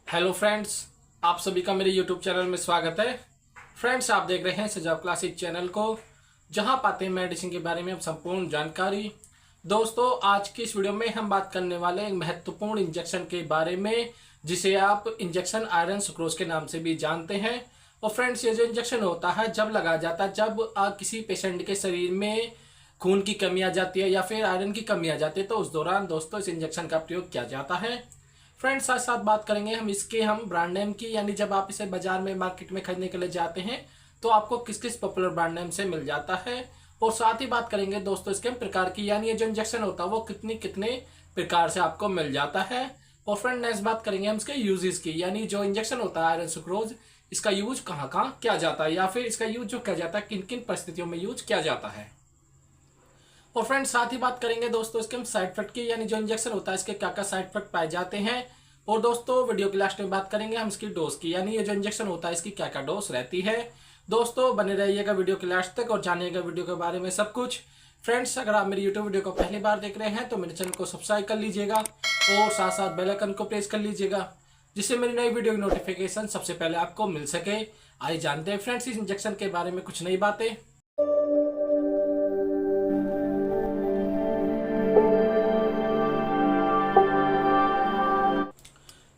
Hello friends, आप सभी का मेरे यूट्यूब चैनल में स्वागत है। फ्रेंड्स, आप देख रहे हैं सजाव क्लासिक चैनल को, जहां पाते हैं मेडिसिन के बारे में अब संपूर्ण जानकारी। दोस्तों, आज की इस वीडियो में हम बात करने वाले एक महत्वपूर्ण इंजेक्शन के बारे में, जिसे आप इंजेक्शन आयरन सुक्रोज के नाम से भी जानते हैं। और फ्रेंड्स, ये जो इंजेक्शन होता है जब लगाया जाता है, जब किसी पेशेंट के शरीर में खून की कमी आ जाती है या फिर आयरन की कमी आ जाती है, तो उस दौरान दोस्तों इस इंजेक्शन का प्रयोग किया जाता है। फ्रेंड्स, साथ साथ बात करेंगे हम ब्रांड नेम की, यानी जब आप इसे बाजार में मार्केट में खरीदने के लिए जाते हैं तो आपको किस किस पॉपुलर ब्रांड नेम से मिल जाता है। और साथ ही बात करेंगे दोस्तों इसके प्रकार की, यानी ये जो इंजेक्शन होता है वो कितने प्रकार से आपको मिल जाता है। और फ्रेंड, नेक्स्ट बात करेंगे हम इसके यूजेस की, यानी जो इंजेक्शन होता है आयरन सुक्रोज, इसका यूज कहाँ कहाँ किया जाता है, या फिर इसका यूज जो किया जाता है किन किन परिस्थितियों में यूज किया जाता है। और फ्रेंड्स, साथ ही बात करेंगे दोस्तों इसके हम साइड इफेक्ट की, यानी जो इंजेक्शन होता है इसके क्या क्या साइड इफेक्ट पाए जाते हैं। और दोस्तों, वीडियो के लास्ट में बात करेंगे हम इसकी डोज की, यानी ये जो इंजेक्शन होता है इसकी क्या क्या डोज रहती है। दोस्तों, बने रहिएगा वीडियो के लास्ट तक और जानिएगा वीडियो के बारे में सब कुछ। फ्रेंड्स, अगर आप मेरी यूट्यूब वीडियो को पहली बार देख रहे हैं तो मेरे चैनल को सब्सक्राइब कर लीजिएगा और साथ साथ बेल आइकन को प्रेस कर लीजिएगा, जिससे मेरी नई वीडियो की नोटिफिकेशन सबसे पहले आपको मिल सके। आइए जानते हैं फ्रेंड्स इस इंजेक्शन के बारे में कुछ नई बातें।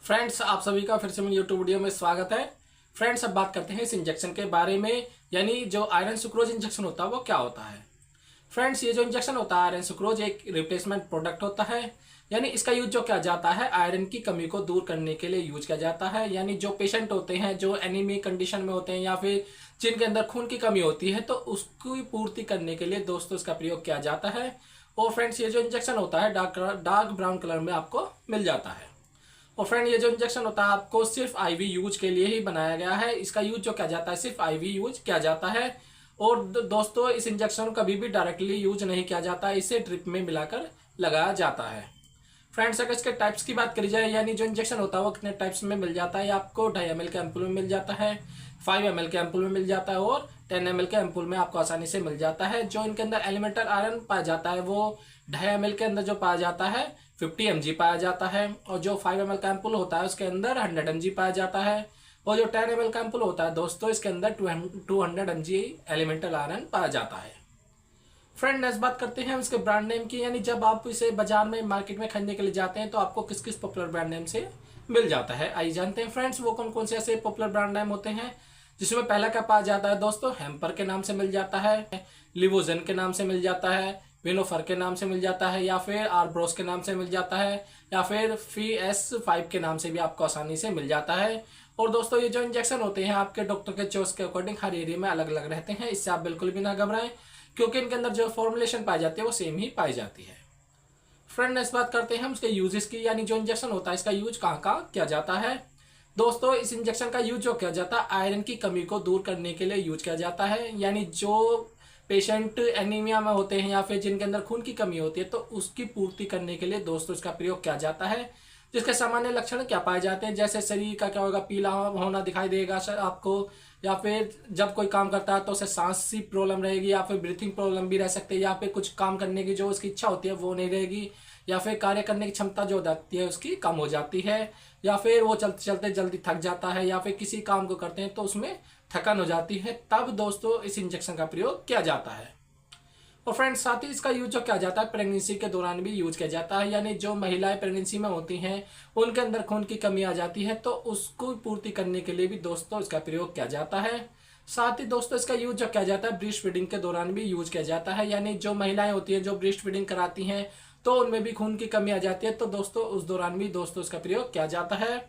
फ्रेंड्स, आप सभी का फिर से मेरे यूट्यूब वीडियो में स्वागत है। फ्रेंड्स, अब बात करते हैं इस इंजेक्शन के बारे में, यानी जो आयरन सुक्रोज इंजेक्शन होता है वो क्या होता है। फ्रेंड्स, ये जो इंजेक्शन होता है आयरन सुक्रोज एक रिप्लेसमेंट प्रोडक्ट होता है, यानी इसका यूज जो किया जाता है आयरन की कमी को दूर करने के लिए यूज किया जाता है। यानी जो पेशेंट होते हैं जो एनीमिक कंडीशन में होते हैं या फिर जिनके अंदर खून की कमी होती है, तो उसकी पूर्ति करने के लिए दोस्तों इसका प्रयोग किया जाता है। और फ्रेंड्स, ये जो इंजेक्शन होता है डार्क ब्राउन कलर में आपको मिल जाता है। और फ्रेंड, ये जो इंजेक्शन होता है आपको सिर्फ आईवी यूज के लिए ही बनाया गया है। इसका यूज जो किया जाता है सिर्फ आईवी यूज किया जाता है। और दोस्तों, इस इंजेक्शन को कभी भी डायरेक्टली यूज नहीं किया जाता है, इसे ड्रिप में मिलाकर लगाया जाता है। फ्रेंड्स, अगर इसके टाइप्स की बात करी जाए, यानी जो इंजेक्शन होता है वो कितने टाइप्स में मिल जाता है, आपको 2.5 ml के एम्पुल में मिल जाता है, 5 ml के एम्पुल में मिल जाता है और 10 ml के एम्पुल में आपको आसानी से मिल जाता है। जो इनके अंदर एलिमेंटल आयरन पाया जाता है वो 2.5 ml के अंदर जो पाया जाता है 50 mg पाया जाता है, और जो 5 ml का एम्पुल होता है उसके अंदर 100 mg पाया जाता है, और जो 10 ml का एम्पुल होता है दोस्तों इसके अंदर 200 mg एलिमेंटल आयरन पाया जाता है। फ्रेंड, नेक्स्ट बात करते हैं इसके ब्रांड नेम की, यानी जब आप इसे बाजार में मार्केट में खरीदने के लिए जाते हैं तो आपको किस किस पॉपुलर ब्रांड नेम से मिल जाता है। आइए जानते हैं फ्रेंड्स वो कौन कौन से ऐसे पॉपुलर ब्रांड नेम होते हैं, जिसमें पहला क्या पाया जाता है दोस्तों, हेम्पर के नाम से मिल जाता है, लिवोजन के नाम से मिल जाता है, विनोफर के नाम से मिल जाता है, या फिर आर्ब्रोस के नाम से मिल जाता है, या फिर FS5 के नाम से भी आपको आसानी से मिल जाता है। और दोस्तों, ये जो इंजेक्शन होते हैं आपके डॉक्टर के चॉइस के अकॉर्डिंग हर एरिया में अलग अलग रहते हैं, इससे आप बिल्कुल भी ना घबराएं, क्योंकि इनके अंदर जो फॉर्मुलेशन पाई जाती है वो सेम ही पाई जाती है। फ्रेंड, नेक्स्ट बात करते हैं हम उसके यूजेस की, यानी जो इंजेक्शन होता है इसका यूज कहाँ कहाँ किया जाता है। दोस्तों, इस इंजेक्शन का यूज जो किया जाता है आयरन की कमी को दूर करने के लिए यूज किया जाता है, यानी जो पेशेंट एनीमिया में होते हैं या फिर जिनके अंदर खून की कमी होती है तो उसकी पूर्ति करने के लिए दोस्तों इसका प्रयोग किया जाता है। जिसके सामान्य लक्षण क्या पाए जाते हैं, जैसे शरीर का क्या होगा, पीला होना दिखाई देगा आपको, या फिर जब कोई काम करता है तो उसे सांस की प्रॉब्लम रहेगी, या फिर ब्रीथिंग प्रॉब्लम भी रह सकती है, या फिर कुछ काम करने की जो उसकी इच्छा होती है वो नहीं रहेगी, या फिर कार्य करने की क्षमता जो होती है उसकी कम हो जाती है, या फिर वो चलते चलते जल्दी थक जाता है, या फिर किसी काम को करते हैं तो उसमें थकान हो जाती है, तब दोस्तों इस इंजेक्शन का प्रयोग किया जाता है। और फ्रेंड्स, साथ ही इसका यूज जो किया जाता है प्रेगनेंसी के दौरान भी यूज किया जाता है, यानी जो महिलाएं प्रेगनेंसी में होती हैं उनके अंदर खून की कमी आ जाती है तो उसको पूर्ति करने के लिए भी दोस्तों इसका प्रयोग किया जाता है। साथ ही दोस्तों इसका यूज जो किया जाता है ब्रेस्ट फीडिंग के दौरान भी यूज किया जाता है, यानी जो महिलाएं होती हैं जो ब्रेस्ट फीडिंग कराती हैं तो उनमें भी खून की कमी आ जाती है, तो दोस्तों उस दौरान भी दोस्तों इसका प्रयोग किया जाता है।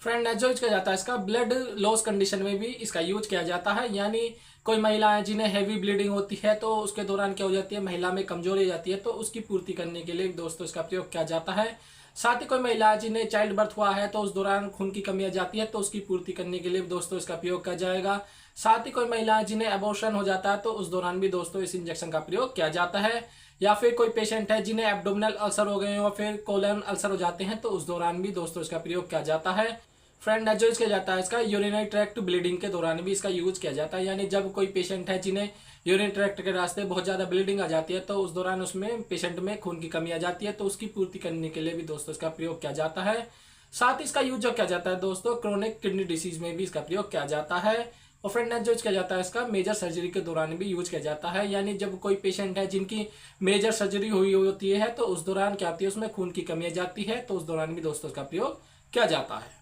फ्रेंड, जो यूज किया जाता है इसका ब्लड लॉस कंडीशन में भी इसका यूज किया जाता है, यानी कोई महिलाएं जिन्हें हैवी ब्लीडिंग होती है तो उसके दौरान क्या हो जाती है, महिला में कमजोरी हो जाती है तो उसकी पूर्ति करने के लिए दोस्तों इसका प्रयोग किया जाता है। साथ ही कोई महिला जिन्हें चाइल्ड बर्थ हुआ है तो उस दौरान खून की कमी आ जाती है तो उसकी पूर्ति करने के लिए दोस्तों इसका प्रयोग किया जाएगा। साथ ही कोई महिला जिन्हें एबॉर्शन हो जाता है तो उस दौरान भी दोस्तों इस इंजेक्शन का प्रयोग किया जाता है, या फिर कोई पेशेंट है जिन्हें एब्डोमिनल अल्सर हो गए या फिर कोलन अल्सर हो जाते हैं तो उस दौरान भी दोस्तों इसका प्रयोग किया जाता है। फ्रेंड, जो यूज किया जाता है इसका यूरिनरी ट्रैक्ट ब्लीडिंग के दौरान भी इसका यूज किया जाता है, यानी जब कोई पेशेंट है जिन्हें यूरिन ट्रैक्ट के रास्ते बहुत ज्यादा ब्लीडिंग आ जाती है तो उस दौरान उसमें पेशेंट में खून की कमी आ जाती है तो उसकी पूर्ति करने के लिए भी दोस्तों इसका प्रयोग किया जाता है। साथ ही इसका यूज जो किया जाता है दोस्तों क्रोनिक किडनी डिसीज में भी इसका प्रयोग किया जाता है। और फ्रेंड नेक्स्ट यूज किया जाता है इसका मेजर सर्जरी के दौरान भी यूज किया जाता है, यानी जब कोई पेशेंट है जिनकी मेजर सर्जरी हुई होती है तो उस दौरान क्या होती है, उसमें खून की कमी आ जाती है, तो उस दौरान भी दोस्तों इसका प्रयोग किया जाता है।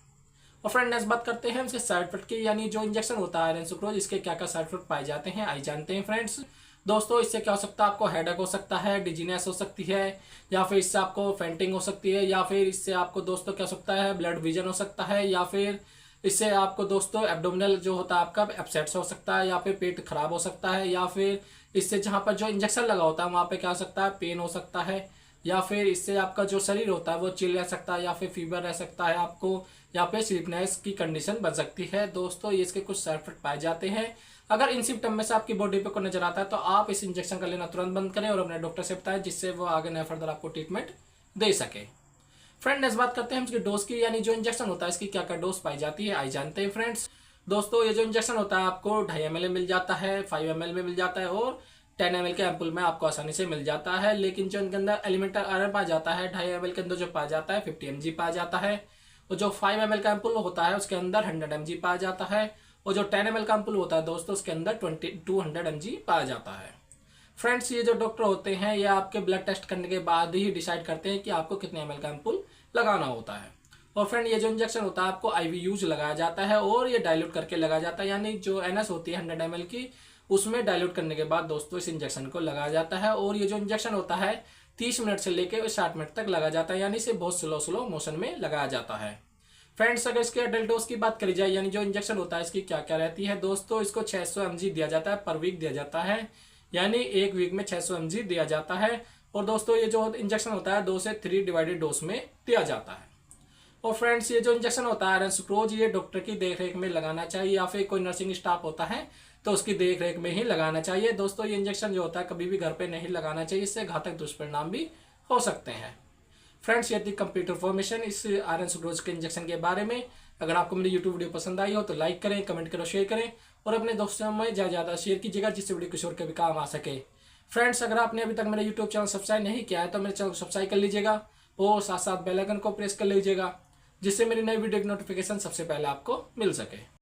और फ्रेंड नेक्स्ट बात करते हैं इसके साइड इफेक्ट की, यानी जो इंजेक्शन होता है आयरन सुक्रोज इसके क्या क्या साइड इफेक्ट पाए जाते हैं आई जानते हैं फ्रेंड्स। दोस्तों इससे क्या हो सकता है, आपको हेडेक हो सकता है, डिजीनेस हो सकती है, या फिर इससे आपको फेंटिंग हो सकती है, या फिर इससे आपको दोस्तों क्या हो सकता है ब्लड विजन हो सकता है, या फिर इससे आपको दोस्तों एब्डोमिनल जो होता है आपका अपसेट्स हो सकता है, या फिर पेट खराब हो सकता है, या फिर इससे जहां पर जो इंजेक्शन लगा होता है वहां पे क्या हो सकता है पेन हो सकता है, या फिर इससे आपका जो शरीर होता है वो चिल रह सकता है, या फिर फीवर रह सकता है आपको, या फिर स्लीपनेस की कंडीशन बन सकती है। दोस्तों ये इसके कुछ साइड इफेक्ट पाए जाते हैं। अगर इन सिम्टम में से आपकी बॉडी पे को नजर आता है तो आप इस इंजेक्शन का लेना तुरंत बंद करें और अपने डॉक्टर से बताएं, जिससे वो आगे नए फर्दर आपको ट्रीटमेंट दे सके। फ्रेंड नेक्स्ट बात करते हैं इसकी डोज की, यानी जो इंजेक्शन होता है इसकी क्या क्या डोज पाई जाती है आई जानते हैं फ्रेंड्स। दोस्तों ये जो इंजेक्शन होता है आपको 2.5 ml मिल जाता है, 5 ml में मिल जाता है, और 10 ml के एम्पुल में आपको आसानी से मिल जाता है। लेकिन जो इनके अंदर एलिमेंटल आयरन पाया जाता है 2.5 ml के अंदर जो पाया जाता है 50 mg पाया जाता है, और जो 5 ml का एम्पुल होता है उसके अंदर 100 mg पाया जाता है, और जो 10 ml का एम्पुल होता है दोस्तों उसके अंदर 200 mg पाया जाता है। फ्रेंड्स ये जो डॉक्टर होते हैं ये आपके ब्लड टेस्ट करने के बाद ही डिसाइड करते हैं कि आपको कितने ml का एम्पुल लगाना होता है। और फ्रेंड ये जो इंजेक्शन होता है आपको आईवी यूज लगाया जाता है और ये डाइल्यूट करके लगाया जाता है, यानी जो एनएस होती है 100 ml की उसमें डाइल्यूट करने के बाद दोस्तों इस इंजेक्शन को लगाया जाता है। और ये जो इंजेक्शन होता है 30 मिनट से लेकर 60 मिनट तक लगाया जाता है, यानी इसे बहुत स्लो मोशन में लगाया जाता है। फ्रेंड्स अगर इसके एडल्ट डोज की बात करी जाए, यानी जो इंजेक्शन होता है इसकी क्या क्या रहती है दोस्तों, इसको 600 mg दिया जाता है पर वीक दिया जाता है, यानी एक वीक में 600 mg दिया जाता है। और दोस्तों ये जो इंजेक्शन होता है 2 से 3 डिवाइडेड डोज में दिया जाता है। और फ्रेंड्स ये जो इंजेक्शन होता है आयरन सुक्रोज ये डॉक्टर की देखरेख में लगाना चाहिए, या फिर कोई नर्सिंग स्टाफ होता है तो उसकी देखरेख में ही लगाना चाहिए। दोस्तों ये इंजेक्शन जो होता है कभी भी घर पे नहीं लगाना चाहिए, इससे घातक दुष्परिणाम भी हो सकते हैं। फ्रेंड्स ये थी कंप्लीट इन्फॉर्मेशन इस आयरन सुक्रोज के इंजेक्शन के बारे में। अगर आपको मेरी यूट्यूब वीडियो पसंद आई हो तो लाइक करें, कमेंट करो, शेयर करें, और अपने दोस्तों में ज़्यादा शेयर कीजिएगा जिससे वीडियो किसी और के भी काम आ सके। फ्रेंड्स अगर आपने अभी तक मेरा यूट्यूब चैनल सब्सक्राइब नहीं किया है तो मेरे चैनल को सब्सक्राइब कर लीजिएगा और साथ साथ बेल आइकन को प्रेस कर लीजिएगा, जिससे मेरी नई वीडियो की नोटिफिकेशन सबसे पहले आपको मिल सके।